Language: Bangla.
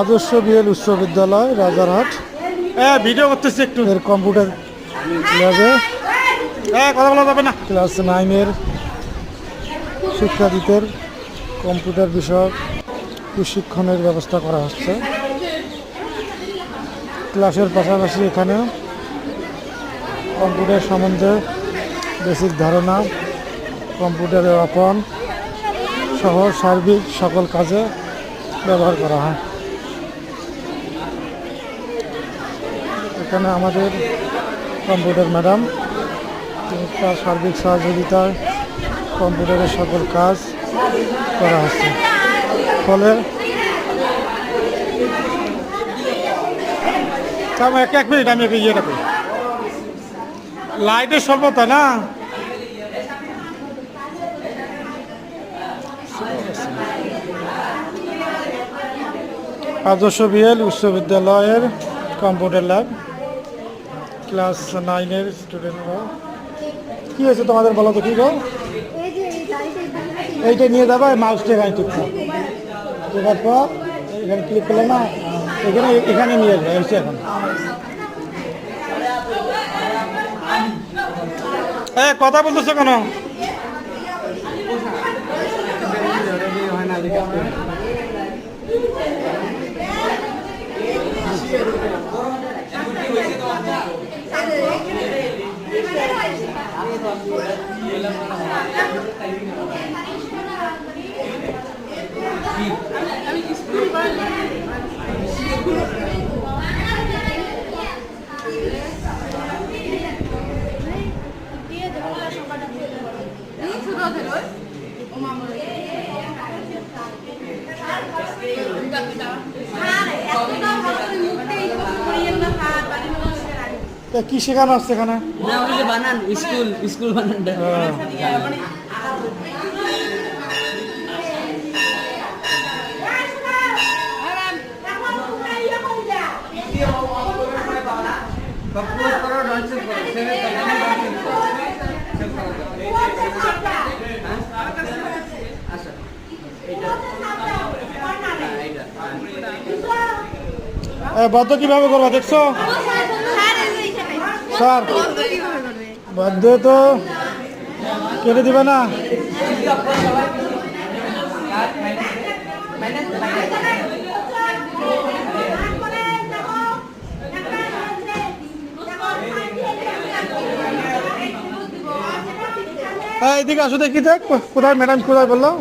আদর্শ বিএল উচ্চ বিদ্যালয় রাজারহাট ভিডিও করতেছি একটু। এর কম্পিউটার ল্যাবে কথা বলা যাবে না। ক্লাস 9-এর শিক্ষার্থীদের কম্পিউটার বিষয়ক প্রশিক্ষণের ব্যবস্থা করা হচ্ছে। ক্লাসের পাশাপাশি এখানে কম্পিউটার সম্বন্ধে বেসিক ধারণা, কম্পিউটারের অপন সহ সার্বিক সকল কাজে ব্যবহার করা হয়। এখানে আমাদের কম্পিউটার ম্যাডাম, তিনি তার সার্বিক সহযোগিতায় কম্পিউটারের সকল কাজ করা হচ্ছে। ফলে এক মিনিট আমি ইয়ে রাখি, লাইটের স্বল্পতা না। আদর্শ বিএল উচ্চ বিদ্যালয়ের কম্পিউটার ল্যাব ক্লাস 9-এর স্টুডেন্টরা। কী হয়েছে তোমাদের বলো তো? কী গো, এইটা নিয়ে যাবা, মাউসটা এখানে টিপতে, টিপার পর এখানে ক্লিক করলে না, এখানে নিয়ে যাবে। এসে এখন কথা বলতেছো কেন? কি শেখানো হচ্ছে এখানে? বানান স্কুল বানানটা। বাধ্য কিভাবে করবা দেখছো স্যার? বাধ্য তো কেটে দিবে না। এদিকে আসো দেখি, দেখ কোথায় ম্যাডাম, কোথায় বললো?